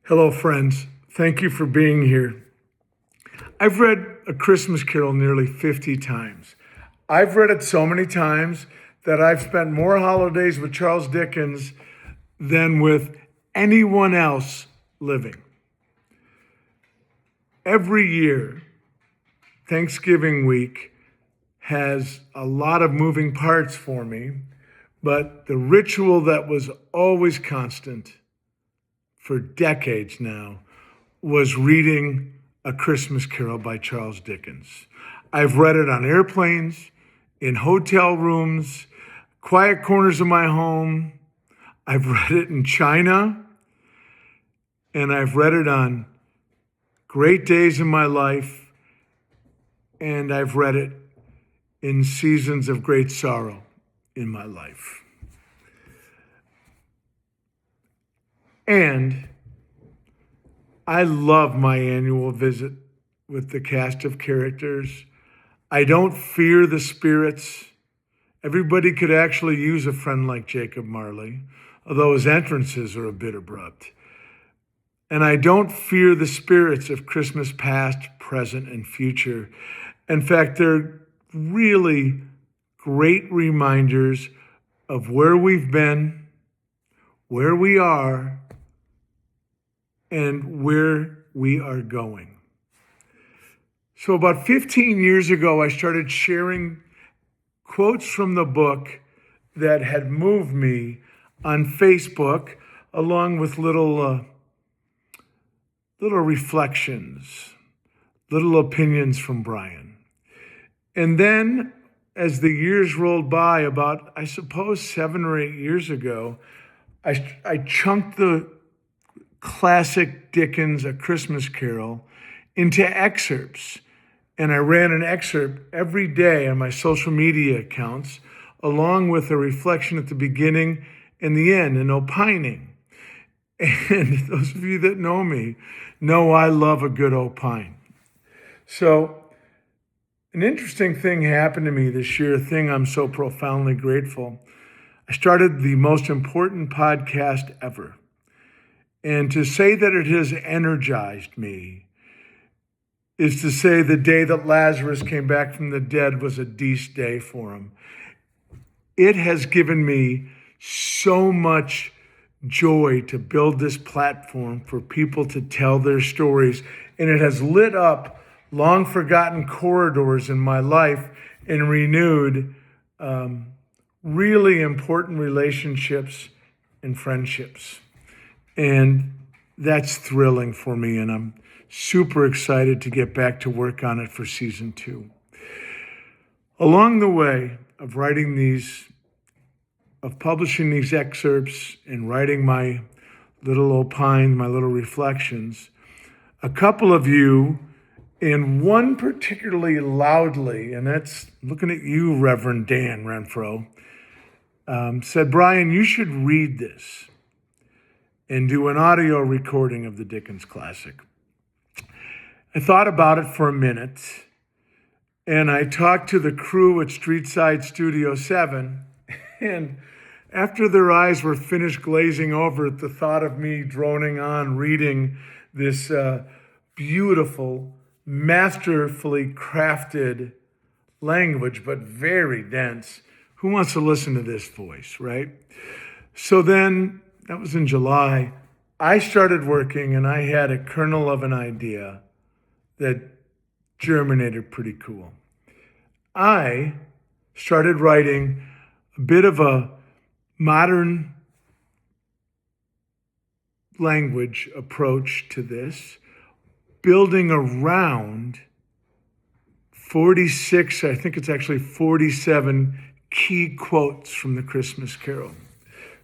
Hello, friends. Thank you for being here. I've read A Christmas Carol nearly 50 times. I've read it so many times that I've spent more holidays with Charles Dickens than with anyone else living. Every year, Thanksgiving week has a lot of moving parts for me, but the ritual that was always constant for decades now was reading A Christmas Carol by Charles Dickens. I've read it on airplanes, in hotel rooms, quiet corners of my home. I've read it in China, and I've read it on great days in my life, and I've read it in seasons of great sorrow in my life. And I love my annual visit with the cast of characters. I don't fear the spirits. Everybody could actually use a friend like Jacob Marley, although his entrances are a bit abrupt. And I don't fear the spirits of Christmas past, present, and future. In fact, they're really great reminders of where we've been, where we are, and where we are going. So about 15 years ago, I started sharing quotes from the book that had moved me on Facebook, along with little reflections, little opinions from Brian. And then as the years rolled by, about, I suppose, 7 or 8 years ago, I chunked the classic Dickens, A Christmas Carol, into excerpts. And I ran an excerpt every day on my social media accounts, along with a reflection at the beginning and the end, and opining. And those of you that know me know I love a good opine. So an interesting thing happened to me this year, a thing I'm so profoundly grateful. I started the most important podcast ever. And to say that it has energized me is to say the day that Lazarus came back from the dead was a decent day for him. It has given me so much joy to build this platform for people to tell their stories. And it has lit up long forgotten corridors in my life and renewed really important relationships and friendships. And that's thrilling for me, and I'm super excited to get back to work on it for season 2. Along the way of publishing these excerpts and writing my little opine, my little reflections, a couple of you, and one particularly loudly, and that's looking at you, Reverend Dan Renfro, said, "Brian, you should read this and do an audio recording of the Dickens classic." I thought about it for a minute, and I talked to the crew at Streetside Studio 7, and after their eyes were finished glazing over at the thought of me droning on reading this beautiful, masterfully crafted language, but very dense, who wants to listen to this voice, right? So then, that was in July, I started working, and I had a kernel of an idea that germinated pretty cool. I started writing a bit of a modern language approach to this, building around 46, I think it's actually 47 key quotes from the Christmas Carol.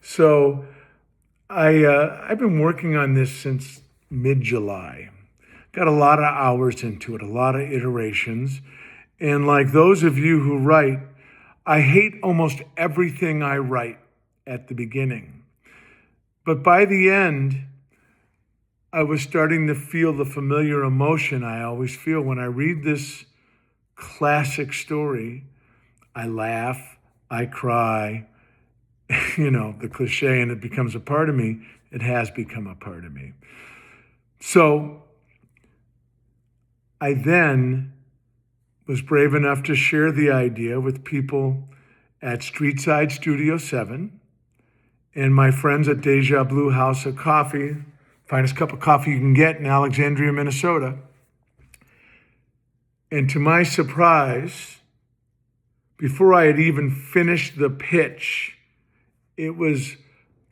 So I've been working on this since mid-July. Got a lot of hours into it, a lot of iterations. And like those of you who write, I hate almost everything I write at the beginning. But by the end, I was starting to feel the familiar emotion I always feel when I read this classic story. I laugh, I cry, the cliche, and it becomes a part of me. It has become a part of me. So I then was brave enough to share the idea with people at Streetside Studio 7 and my friends at Deja Blue House of Coffee, finest cup of coffee you can get in Alexandria, Minnesota. And to my surprise, before I had even finished the pitch, it was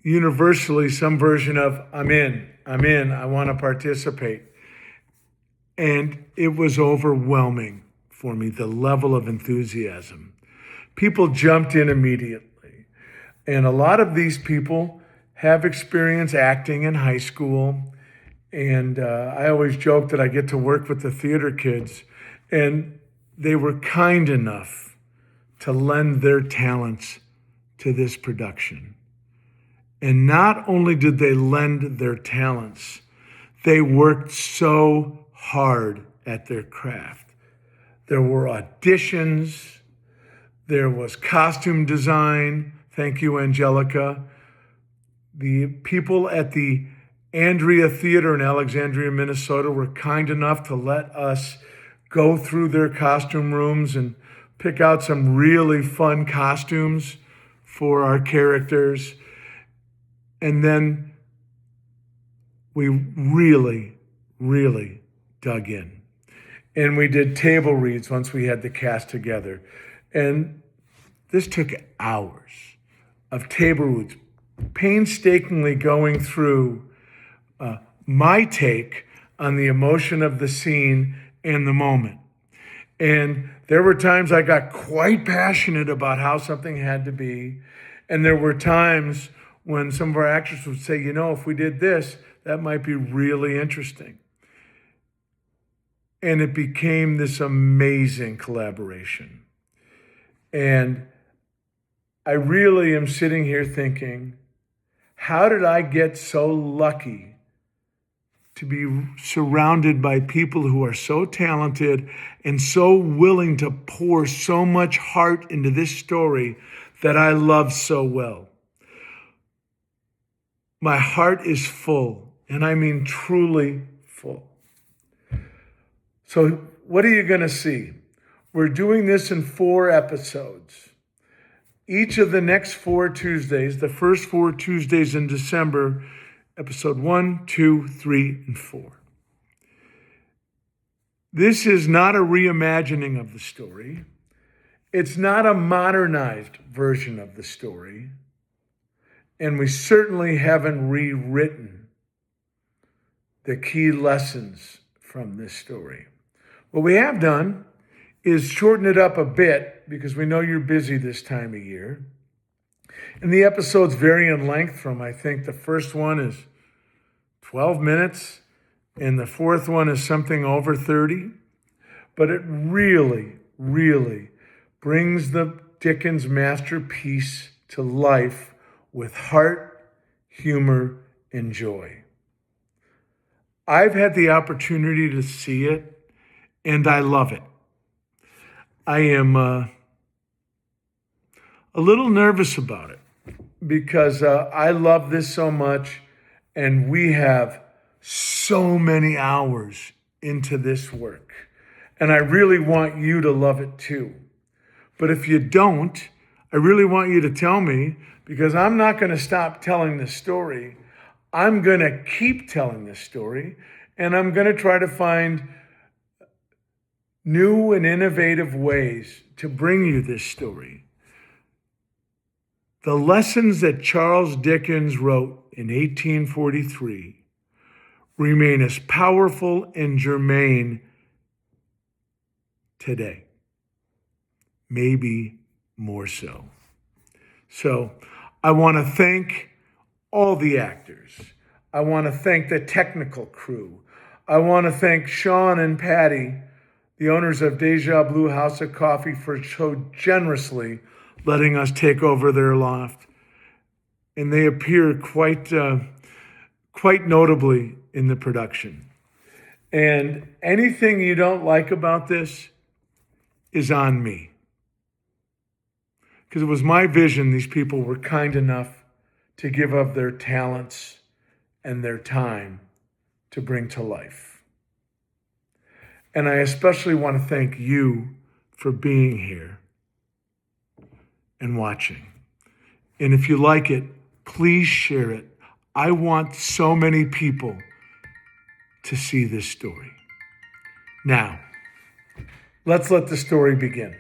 universally some version of, I'm in, I want to participate. And it was overwhelming for me, the level of enthusiasm. People jumped in immediately. And a lot of these people have experience acting in high school. And I always joke that I get to work with the theater kids. And they were kind enough to lend their talents to this production. And not only did they lend their talents, they worked so hard at their craft. There were auditions, there was costume design. Thank you, Angelica. The people at the Andrea Theater in Alexandria, Minnesota were kind enough to let us go through their costume rooms and pick out some really fun costumes for our characters. And then we really, really dug in. And we did table reads once we had the cast together. And this took hours of table reads, painstakingly going through my take on the emotion of the scene and the moment. And there were times I got quite passionate about how something had to be. And there were times when some of our actors would say, if we did this, that might be really interesting. And it became this amazing collaboration. And I really am sitting here thinking, how did I get so lucky to be surrounded by people who are so talented and so willing to pour so much heart into this story that I love so well? My heart is full, and I mean truly full. So what are you going to see? We're doing this in 4 episodes. Each of the next 4 Tuesdays, the first 4 Tuesdays in December, episode 1, 2, 3, and 4. This is not a reimagining of the story. It's not a modernized version of the story. And we certainly haven't rewritten the key lessons from this story. What we have done is shorten it up a bit because we know you're busy this time of year. And the episodes vary in length from, I think the first one is 12 minutes and the fourth one is something over 30. But it really, really brings the Dickens masterpiece to life with heart, humor, and joy. I've had the opportunity to see it, and I love it. I am a little nervous about it because I love this so much, and we have so many hours into this work. And I really want you to love it too. But if you don't, I really want you to tell me, because I'm not going to stop telling this story. I'm going to keep telling this story, and I'm going to try to find new and innovative ways to bring you this story. The lessons that Charles Dickens wrote in 1843 remain as powerful and germane today, maybe more so. So I want to thank all the actors. I want to thank the technical crew. I want to thank Sean and Patty, the owners of Deja Blue House of Coffee, for so generously letting us take over their loft. And they appear quite notably in the production. And anything you don't like about this is on me. Because it was my vision these people were kind enough to give of their talents and their time to bring to life. And I especially want to thank you for being here and watching. And if you like it, please share it. I want so many people to see this story. Now, let's let the story begin.